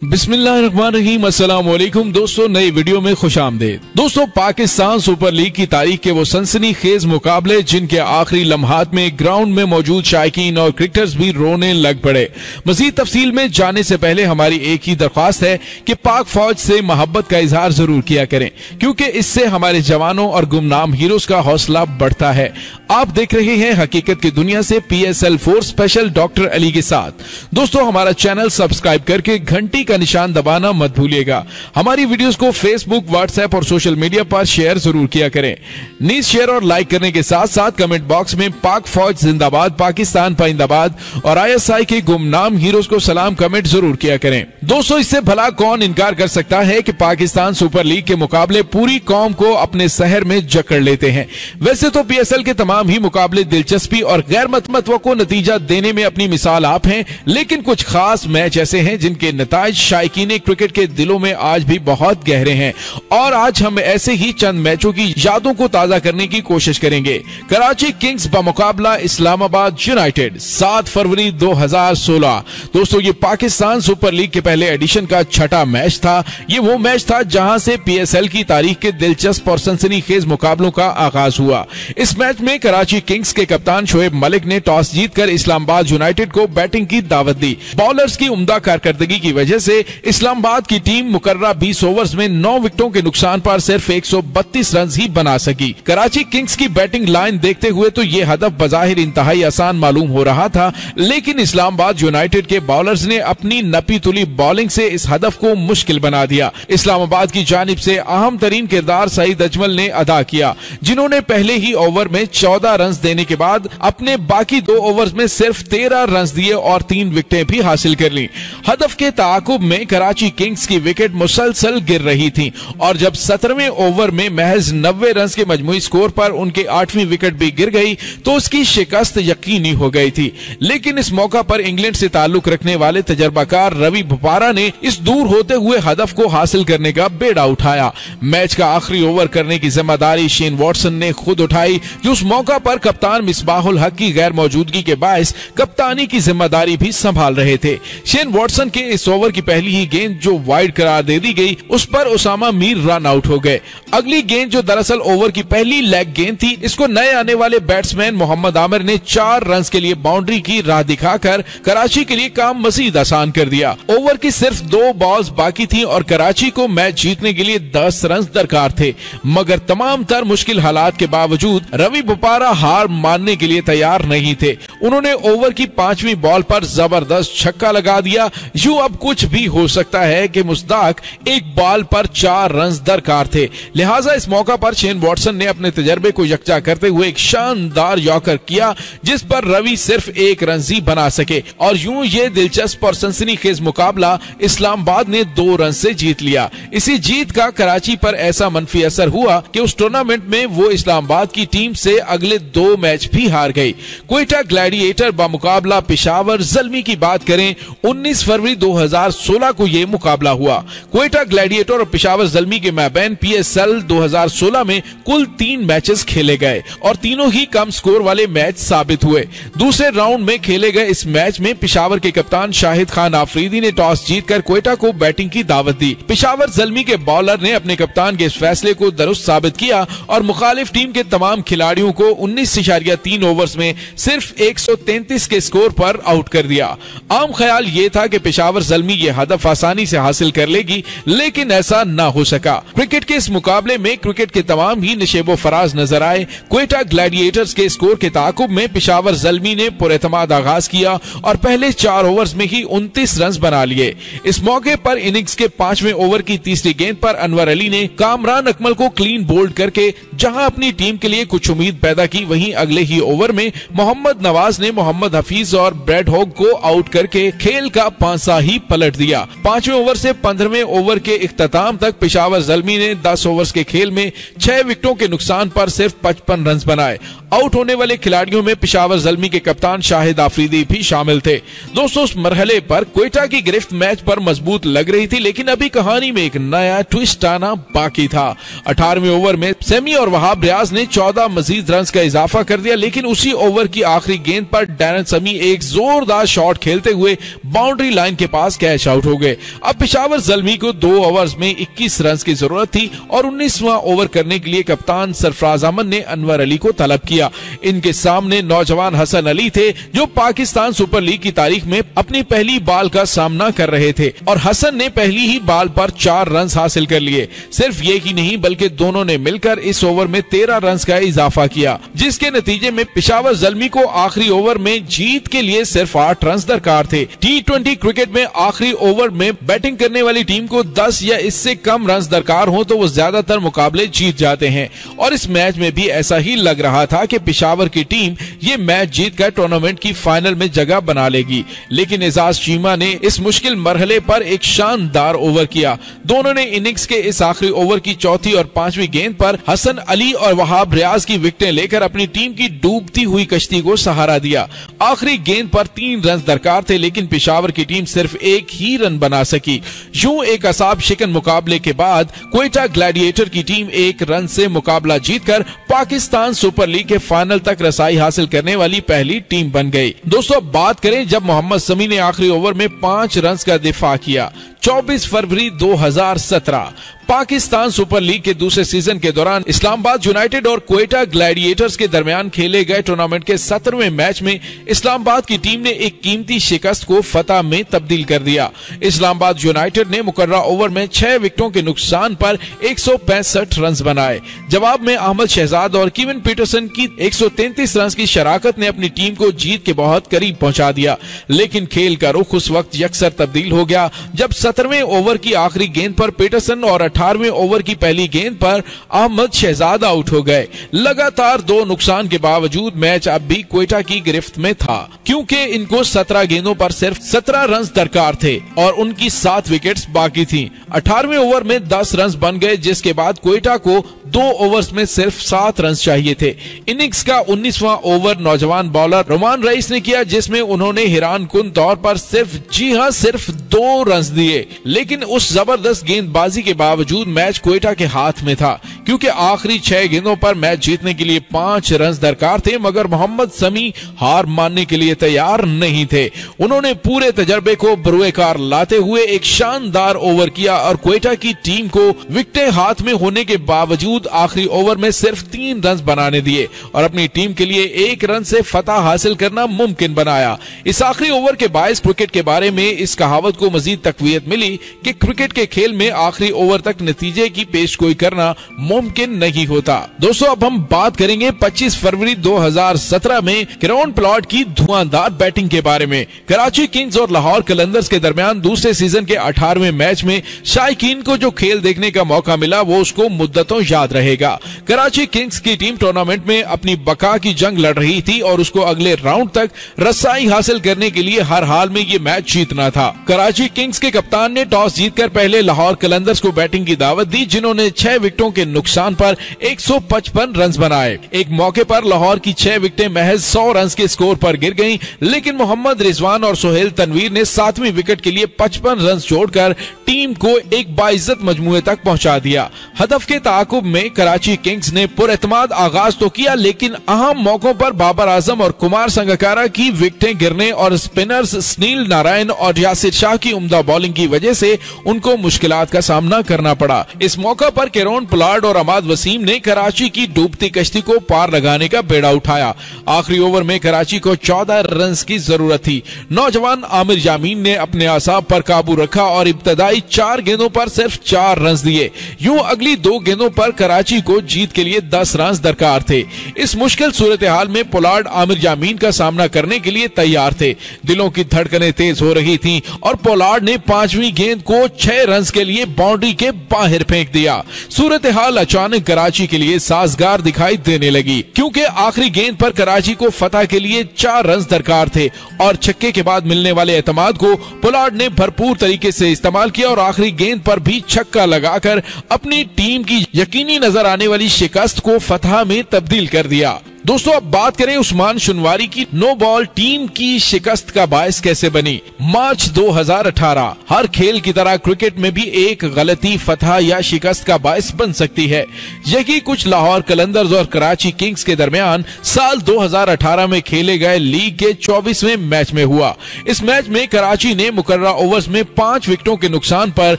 बिस्मिल्लाहिर्रहमानिर्रहीम, अस्सलाम वालेकुम दोस्तों, नई वीडियो में खुशामदीद। दोस्तों, पाकिस्तान सुपर लीग की तारीख के वो सनसनीखेज मुकाबले जिनके आखिरी लम्हात में ग्राउंड में मौजूद शायकीन और क्रिकेटर्स भी रोने लग पड़े। मजीद तफसील में जाने से पहले हमारी एक ही दरख्वास्त है कि पाक फौज से मोहब्बत का इजहार जरूर किया करें, क्योंकि इससे हमारे जवानों और गुमनाम हीरोज का हौसला बढ़ता है। आप देख रहे हैं हकीकत की दुनिया से PSL 4 स्पेशल डॉक्टर अली के साथ। दोस्तों, हमारा चैनल सब्सक्राइब करके घंटी का निशान दबाना मत भूलिएगा। हमारी वीडियोस को फेसबुक, व्हाट्सएप और सोशल मीडिया पर शेयर जरूर किया करें। नीज शेयर और लाइक करने के साथ साथ कमेंट बॉक्स में पाक फौज जिंदाबाद, पाकिस्तान पाइंदाबाद और ISI के गुमनाम हीरोज को सलाम कमेंट जरूर किया करें। दोस्तों, इससे भला कौन इनकार कर सकता है कि पाकिस्तान सुपर लीग के मुकाबले पूरी कौम को अपने शहर में जकड़ लेते हैं। वैसे तो PSL के तमाम ही मुकाबले दिलचस्पी और गैर मतमत्व को नतीजा देने में अपनी मिसाल आप हैं, लेकिन कुछ खास मैच ऐसे हैं जिनके नताइज शायकीन क्रिकेट के दिलों में आज भी बहुत गहरे हैं। और आज हम ऐसे ही चंद मैचों की यादों को ताजा करने की कोशिश करेंगे। कराची किंग्स बमुकाबला इस्लामाबाद यूनाइटेड, 7 फरवरी 2016। दोस्तों, ये पाकिस्तान सुपर लीग के पहले एडिशन का छठा मैच था। ये वो मैच था जहां से PSL की तारीख के दिलचस्प और सनसनीखेज मुकाबलों का आगाज हुआ। इस मैच में कराची किंग्स के कप्तान शोएब मलिक ने टॉस जीतकर इस्लामाबाद यूनाइटेड को बैटिंग की दावत दी। बॉलर्स की उम्दा कारकर्दगी की वजह से इस्लामाबाद की टीम मुकर्ररा 20 ओवर्स में 9 विकेटों के नुकसान पर सिर्फ 132 रन ही बना सकी। कराची किंग्स की बैटिंग लाइन देखते हुए तो ये हदफ बजाहिर इंतहाई आसान मालूम हो रहा था, लेकिन इस्लामाबाद यूनाइटेड के बॉलर्स ने अपनी नपी तुली बॉलिंग से इस हदफ को मुश्किल बना दिया। इस्लामाबाद की जानिब से अहम तरीन किरदार सईद अजमल ने अदा किया, जिन्होंने पहले ही ओवर में 14 रन देने के बाद अपने बाकी 2 ओवर्स में सिर्फ 13 रन दिए और 3 विकेटें भी हासिल कर ली। हदफ के ताकुब में कराची किंग्स की विकेट मुसलसल गिर रही थी और जब 17वें ओवर में महज 90 रन के मजमूई स्कोर पर उनके 8वीं विकेट भी गिर गई तो उसकी शिकस्त यकीनी हो गई थी। लेकिन इस मौका पर इंग्लैंड से ताल्लुक रखने वाले तजर्बाकार रवि बोपारा ने इस दूर होते हुए हदफ को हासिल करने का बेड़ा उठाया। मैच का आखिरी ओवर करने की जिम्मेदारी शेन वॉटसन ने खुद उठाई, जो उस मौका पर कप्तान मिसबाहुल हक की गैर मौजूदगी के बायस कप्तानी की जिम्मेदारी भी संभाल रहे थे। शेन वॉटसन के इस ओवर की पहली ही गेंद जो वाइड करार दे दी गई, उस पर उसामा मीर रन आउट हो गए। अगली गेंद जो दरअसल ओवर की पहली लेग गेंद थी, इसको नए आने वाले बैट्समैन मोहम्मद आमिर ने 4 रन के लिए बाउंड्री की राह दिखाकर कराची के लिए काम मजीद आसान कर दिया। ओवर की सिर्फ 2 बॉल्स बाकी थी और कराची को मैच जीतने के लिए 10 रन दरकार थे, मगर तमाम तर मुश्किल हालात के बावजूद रवि बोपारा हार मानने के लिए तैयार नहीं थे। उन्होंने ओवर की 5वीं बॉल पर जबरदस्त छक्का लगा दिया। यूं अब कुछ भी हो सकता है कि मुस्ताक एक बॉल पर 4 रन दरकार थे। लिहाजा इस मौका पर शेन वॉटसन ने अपने तजर्बे को यकजा करते हुए एक शानदार यॉर्कर किया, जिस पर रवि सिर्फ 1 रन ही बना सके और यूं ये दिलचस्प और सनसनीखेज मुकाबला इस्लामाबाद ने 2 रन से जीत लिया। इसी जीत का कराची पर ऐसा मनफी असर हुआ कि उस टूर्नामेंट में वो इस्लामाबाद की टीम से अगले 2 मैच भी हार गई। क्वेटा ग्लैडिएटर बमुकाबला पेशावर ज़ल्मी की बात करें, 19 फरवरी 2016 को ये मुकाबला हुआ। क्वेटा ग्लैडिएटर और पेशावर ज़ल्मी के माबैन PSL 2016 में कुल 3 मैचेस खेले गए और तीनों ही कम स्कोर वाले मैच साबित हुए। दूसरे राउंड में खेले गए इस मैच में पेशावर के कप्तान शाहिद खान आफरीदी ने टॉस जीतकर क्वेटा को बैटिंग की दावत दी। पेशावर ज़ल्मी के बॉलर ने अपने कप्तान के इस फैसले को दुरुस्त साबित किया और मुखालिफ टीम के तमाम खिलाड़ियों को 19.3 ओवर्स में सिर्फ 133 के स्कोर पर आउट कर दिया। आम ख्याल ये था कि पेशावर ज़ल्मी ये हदफ आसानी से हासिल कर लेगी, लेकिन ऐसा न हो सका। क्रिकेट के इस मुकाबले में क्रिकेट के तमाम ही निशेबो फराज नजर आए। क्वेटा ग्लैडिएटर्स के स्कोर के ताकुब में पेशावर ज़ल्मी ने पुरएतमाद आगाज किया और पहले 4 ओवर्स में ही 29 रन बना लिए। इस मौके पर इनिंग्स के 5वें ओवर की तीसरी गेंद पर अनवर अली ने कामरान अकमल को क्लीन बोल्ड करके जहां अपनी टीम के लिए कुछ उम्मीद पैदा की, वहीं अगले ही ओवर में मोहम्मद नवाज ने मोहम्मद हफीज और ब्रैड हॉग को आउट करके खेल का पांसा ही पलट दिया। 5वें ओवर से 15वें ओवर के इख्तिताम तक पेशावर ज़ल्मी ने 10 ओवर्स के खेल में 6 विकेटों के नुकसान पर सिर्फ 55 रन बनाए। आउट होने वाले खिलाड़ियों में पेशावर ज़ल्मी के कप्तान शाहिद आफरीदी भी शामिल थे। दोस्तों, उस मरहले पर क्वेटा की गिरफ्त मैच पर मजबूत लग रही थी, लेकिन अभी कहानी में एक नया ट्विस्ट आना बाकी था। 18वें ओवर में सेमी और वहाब रियाज ने 14 मजीद रन का इजाफा कर दिया, लेकिन उसी ओवर की आखिरी गेंद पर डैरन समी एक जोरदार शॉट खेलते हुए बाउंड्री लाइन के पास कैच आउट आउट हो गए। अब पेशावर ज़ल्मी को 2 ओवर्स में 21 रन की जरूरत थी और 19वां ओवर करने के लिए कप्तान सरफराज अहमद ने अनवर अली को तलब किया। इनके सामने नौजवान हसन अली थे जो पाकिस्तान सुपर लीग की तारीख में अपनी पहली बॉल का सामना कर रहे थे और हसन ने पहली ही बॉल पर 4 रन हासिल कर लिए। सिर्फ ये ही नहीं बल्कि दोनों ने मिलकर इस ओवर में 13 रन का इजाफा किया, जिसके नतीजे में पेशावर ज़ल्मी को आखिरी ओवर में जीत के लिए सिर्फ 8 रन दरकार थे। T20 क्रिकेट में आखिरी ओवर में बैटिंग करने वाली टीम को 10 या इससे कम रन दरकार हो तो वो ज्यादातर मुकाबले जीत जाते हैं और इस मैच में भी ऐसा ही लग रहा था कि पेशावर की टीम ये मैच जीतकर टूर्नामेंट की फाइनल में जगह बना लेगी। लेकिन एजाज चीमा ने इस मुश्किल मरहले पर एक शानदार ओवर किया। दोनों ने इनिंग्स के इस आखिरी ओवर की चौथी और 5वीं गेंद पर हसन अली और वहाब रियाज की विकेटें लेकर अपनी टीम की डूबती हुई कश्ती को सहारा दिया। आखिरी गेंद पर 3 रन दरकार थे लेकिन पेशावर की टीम सिर्फ 1 ही रन बना सकी। यूं एक असाब शिकन मुकाबले के बाद क्वेटा ग्लैडिएटर की टीम 1 रन से मुकाबला जीतकर पाकिस्तान सुपर लीग के फाइनल तक रसाई हासिल करने वाली पहली टीम बन गई। दोस्तों बात करें जब मोहम्मद शमी ने आखिरी ओवर में 5 रन का दिफा किया। 24 फरवरी 2017 पाकिस्तान सुपर लीग के दूसरे सीजन के दौरान इस्लामाबाद यूनाइटेड और क्वेटा ग्लैडिएटर्स के दरमियान खेले गए टूर्नामेंट के 17वें मैच में इस्लामाबाद की टीम ने एक कीमती शिकस्त को फतह में तब्दील कर दिया। इस्लामाबाद यूनाइटेड ने मुकर्रा ओवर में 6 विकेटों के नुकसान पर 165 रन बनाए। जवाब में अहमद शहजाद और केविन पीटरसन की 133 रन की शराकत ने अपनी टीम को जीत के बहुत करीब पहुंचा दिया। लेकिन खेल का रुख उस वक्त यकसर तब्दील हो गया जब 17वें ओवर की आखिरी गेंद पर पीटरसन और 18वें ओवर की पहली गेंद पर अहमद शहजाद आउट हो गए। लगातार 2 नुकसान के बावजूद मैच अब भी क्वेटा की गिरफ्त में था क्योंकि इनको 17 गेंदों पर सिर्फ 17 रन दरकार थे और उनकी 7 विकेट्स बाकी थीं। 18वें ओवर में 10 रन बन गए जिसके बाद क्वेटा को 2 ओवर्स में सिर्फ 7 रन चाहिए थे। इनिंग्स का 19वां ओवर नौजवान बॉलर रोमान रईस ने किया जिसमें उन्होंने हैरान कुन तौर पर सिर्फ 2 रन दिए। लेकिन उस जबरदस्त गेंदबाजी के बावजूद मैच क्वेटा के हाथ में था क्योंकि आखिरी 6 गेंदों पर मैच जीतने के लिए 5 रन दरकार थे मगर मोहम्मद शमी हार मानने के लिए तैयार नहीं थे। उन्होंने पूरे तजर्बे को बरूएकार लाते हुए एक शानदार ओवर किया और क्वेटा की टीम को विकेटें हाथ में होने के बावजूद आखिरी ओवर में सिर्फ 3 रन बनाने दिए और अपनी टीम के लिए 1 रन से फतह हासिल करना मुमकिन बनाया। इस आखिरी ओवर के बायस क्रिकेट के बारे में इस कहावत को मजीद तकवीयत मिली कि क्रिकेट के खेल में आखिरी ओवर तक नतीजे की पेशगोई करना मुमकिन नहीं होता। दोस्तों अब हम बात करेंगे 25 फरवरी 2017 में कैरोन पोलार्ड की धुआंधार बैटिंग के बारे में। कराची किंग्स और लाहौर कलंदर्स के दरमियान दूसरे सीजन के 18वें मैच में शायकीन को जो खेल देखने का मौका मिला वो उसको मुद्दतों याद रहेगा। कराची किंग्स की टीम टूर्नामेंट में अपनी बका की जंग लड़ रही थी और उसको अगले राउंड तक रसाई हासिल करने के लिए हर हाल में ये मैच जीतना था। कराची किंग्स के कप्तान ने टॉस जीतकर पहले लाहौर कलंदर्स को बैटिंग की दावत दी जिन्होंने 6 विकेटों के नुकसान पर 155 रन बनाए। एक मौके पर लाहौर की 6 विकेटें महज 100 रन के स्कोर पर गिर गईं, लेकिन मोहम्मद रिजवान और सोहेल तनवीर ने 7वीं विकेट के लिए 55 रन जोड़कर टीम को एक बाइज्जत मजमुए तक पहुंचा दिया। हदफ के ताकुब में कराची किंग्स ने पुरएतमाद आगाज तो किया लेकिन अहम मौकों पर बाबर आजम और कुमार संगकारा की विकेटें गिरने और स्पिनर्स सुनील नारायण और यासिर शाह की उम्दा बॉलिंग की वजह से उनको मुश्किलात का सामना करना पड़ा। इस मौका पर कैरोन पोलार्ड और अमाद वसीम ने कराची की डूबती कश्ती को पार लगाने का बेड़ा उठाया। आखिरी ओवर में कराची को 14 रन की जरूरत थी। नौजवान आमिर यामीन ने अपने आसाब पर काबू रखा और इब्तदाई 4 गेंदों पर सिर्फ 4 रन दिए। यूं अगली 2 गेंदों पर कराची को जीत के लिए 10 रन दरकार थे। इस मुश्किल सूरत हाल में पोलार्ड आमिर यामीन का सामना करने के लिए तैयार थे। दिलों की धड़कनें तेज हो रही थीं और पोलार्ड ने 5वीं गेंद को 6 रन के लिए बाउंड्री के बाहर फेंक दिया। सूरत हाल अचानक कराची के लिए साजगार दिखाई देने लगी क्योंकि आखिरी गेंद पर कराची को फतह के लिए 4 रन दरकार थे और छक्के के बाद मिलने वाले एतमाद को पोलार्ड ने भरपूर तरीके से इस्तेमाल किया और आखिरी गेंद पर भी छक्का लगाकर अपनी टीम की यकीनी नजर आने वाली शिकस्त को फतह में तब्दील कर दिया। दोस्तों अब बात करें उस्मान शुनवारी की। नो बॉल टीम की शिकस्त का बायस कैसे बनी। मार्च 2018 हर खेल की तरह क्रिकेट में भी एक गलती फतह या शिकस्त का बायस बन सकती है। यही कुछ लाहौर कलंदर्स और कराची किंग्स के दरमियान साल 2018 में खेले गए लीग के 24वें मैच में हुआ। इस मैच में कराची ने मुकर्ररा ओवर्स में 5 विकेटों के नुकसान पर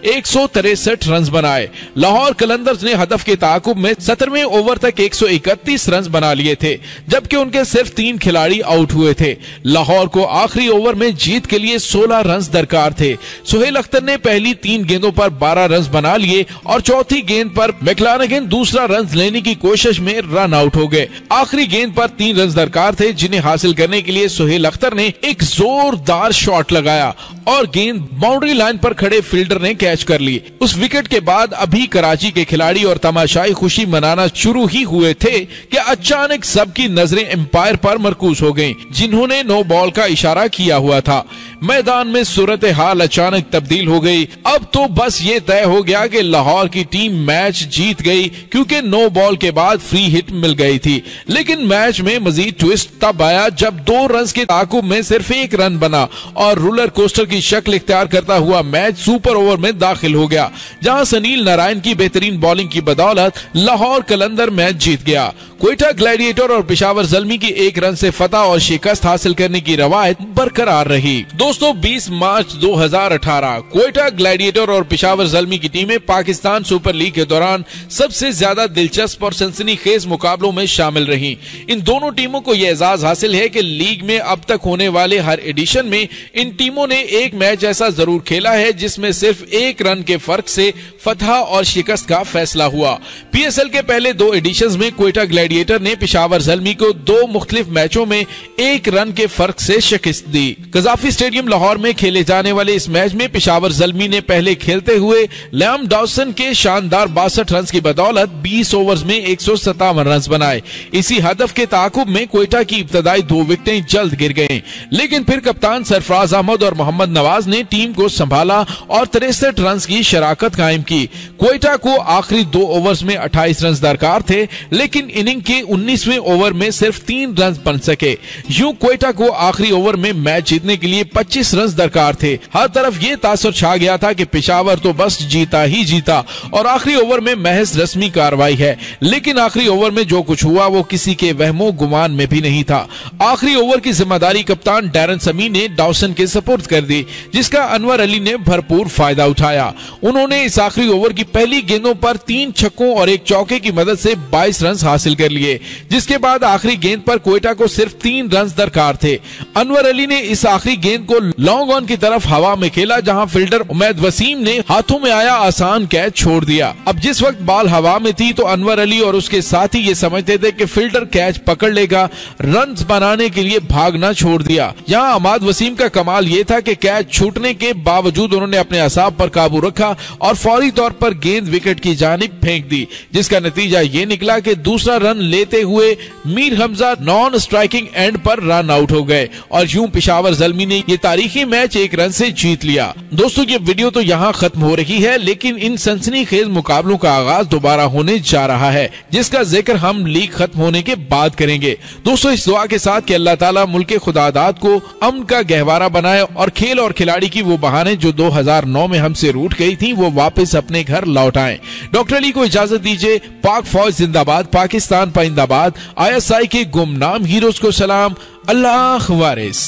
163 रन बनाए। लाहौर कलंदर्स ने हदफ के ताकुब में 17वें ओवर तक 131 रन बना लिए थे, जबकि उनके सिर्फ 3 खिलाड़ी आउट हुए थे। लाहौर को आखिरी ओवर में जीत के लिए 16 रन दरकार थे। सुहेल अख्तर ने पहली 3 गेंदों पर 12 रन बना लिए और चौथी गेंद पर मैक्लानगन दूसरा रन लेने की कोशिश में रन आउट हो गए। आखिरी गेंद पर 3 रन दरकार थे, जिन्हें हासिल करने के लिए सुहेल अख्तर ने एक जोरदार शॉट लगाया और गेंद बाउंड्री लाइन पर खड़े फील्डर ने कैच कर ली। उस विकेट के बाद अभी कराची के खिलाड़ी और तमाशाई खुशी मनाना शुरू ही हुए थे कि अचानक सबकी नजरें एम्पायर पर मरकूज हो गईं, जिन्होंने नो बॉल का इशारा किया हुआ था। मैदान में सूरत हाल अचानक तब्दील हो गई। अब तो बस ये तय हो गया कि लाहौर की टीम मैच जीत गई, क्योंकि नो बॉल के बाद फ्री हिट मिल गई थी। लेकिन मैच में मजीद ट्विस्ट तब आया जब 2 रन के ताकुब में सिर्फ 1 रन बना और रोलर कोस्टर की शक्ल इख्तियार करता हुआ मैच सुपर ओवर में दाखिल हो गया, जहां सनील नारायण की बेहतरीन बॉलिंग की बदौलत लाहौर कलंदर मैच जीत गया। क्वेटा ग्लैडिएटर और पेशावर ज़ल्मी की 1 रन से फतह और शिकस्त हासिल करने की रवायत बरकरार रही। दोस्तों 20 मार्च 2018 क्वेटा ग्लैडिएटर और पेशावर ज़ल्मी की टीमें पाकिस्तान सुपर लीग के दौरान सबसे ज्यादा दिलचस्प और सनसनीखेज मुकाबलों में शामिल रहीं। इन दोनों टीमों को यह एजाज हासिल है कि लीग में अब तक होने वाले हर एडिशन में इन टीमों ने एक मैच ऐसा जरूर खेला है जिसमें सिर्फ 1 रन के फर्क से फतह और शिकस्त का फैसला हुआ। पीएसएल के पहले 2 एडिशंस में क्वेटा ग्लैडिएटर ने पेशावर ज़ल्मी को 2 मुख्तलिफ मैचों में 1 रन के फर्क से शिकस्त दी। कजाफी स्टेडियम लाहौर में खेले जाने वाले इस मैच में पेशावर ज़ल्मी ने पहले खेलते हुए लियाम डॉसन के शानदार 62 रन की बदौलत 20 ओवर्स में 157 रन बनाए। इसी हदफ के ताकुब में क्वेटा की इब्तदाई 2 विकेटें जल्द गिर गयी, लेकिन फिर कप्तान सरफराज अहमद और मोहम्मद नवाज ने टीम को संभाला और 63 रन की शराकत कायम की। क्वेटा को आखिरी 2 ओवर्स में 28 रन दरकार थे, लेकिन इनिंग के 19वें ओवर में सिर्फ 3 रन बन सके। यूं क्वेटा को आखिरी ओवर में मैच जीतने के लिए 25 रन दरकार थे। हर तरफ ये तासुर छा गया था कि पेशावर तो बस जीता ही जीता और आखिरी ओवर में महज रस्मी कार्रवाई है। लेकिन आखिरी ओवर में जो कुछ हुआ वो किसी के वहमो गुमान में भी नहीं था। आखिरी ओवर की जिम्मेदारी कप्तान डैरन समी ने डॉसन के सपुर्द कर दी, जिसका अनवर अली ने भरपूर फायदा उठाया। उन्होंने इस आखिरी ओवर की पहली गेंदों पर 3 छक्कों और 1 चौके की मदद से 22 रन हासिल कर लिए, जिसके बाद आखिरी गेंद पर क्वेटा को सिर्फ 3 रन दरकार थे। अनवर अली ने इस आखिरी गेंद को लॉन्ग ऑन की तरफ हवा में खेला, जहां फील्डर उमैद वसीम ने हाथों में आया आसान कैच छोड़ दिया। अब जिस वक्त बॉल हवा में थी तो अनवर अली और उसके साथी ये समझते थे कि फील्डर कैच पकड़ लेगा, रन बनाने के लिए भागना छोड़ दिया। यहाँ अमाद वसीम का कमाल ये था कि कैच छूटने के बावजूद उन्होंने अपने असाब पर काबू रखा और फौरी तौर पर गेंद विकेट की जानिब फेंक दी, जिसका नतीजा ये निकला कि दूसरा रन लेते हुए Mir Hamza non striking and पर रन आउट हो गए और यूं पेशावर ज़ल्मी ने ये तारीखी मैच 1 रन से जीत लिया। दोस्तों ये वीडियो तो यहाँ खत्म हो रही है, लेकिन इन सनसनीखेज मुकाबलों का आगाज दोबारा होने जा रहा है, जिसका जिक्र हम लीग खत्म होने के बाद करेंगे। दोस्तों इस दुआ के साथ कि अल्लाह ताला मुल्क खुदादात को अमन का गहवारा बनाए और खेल और खिलाड़ी की वो बहाने जो 2009 में हमसे रूठ गई थी वो वापस अपने घर लौट आए। डॉक्टर अली को इजाजत दीजिए। पाक फौज जिंदाबाद, पाकिस्तान पाइंदाबाद, ISI के गुमनाम हीरोज को सलाम। अल्लाह वारिस।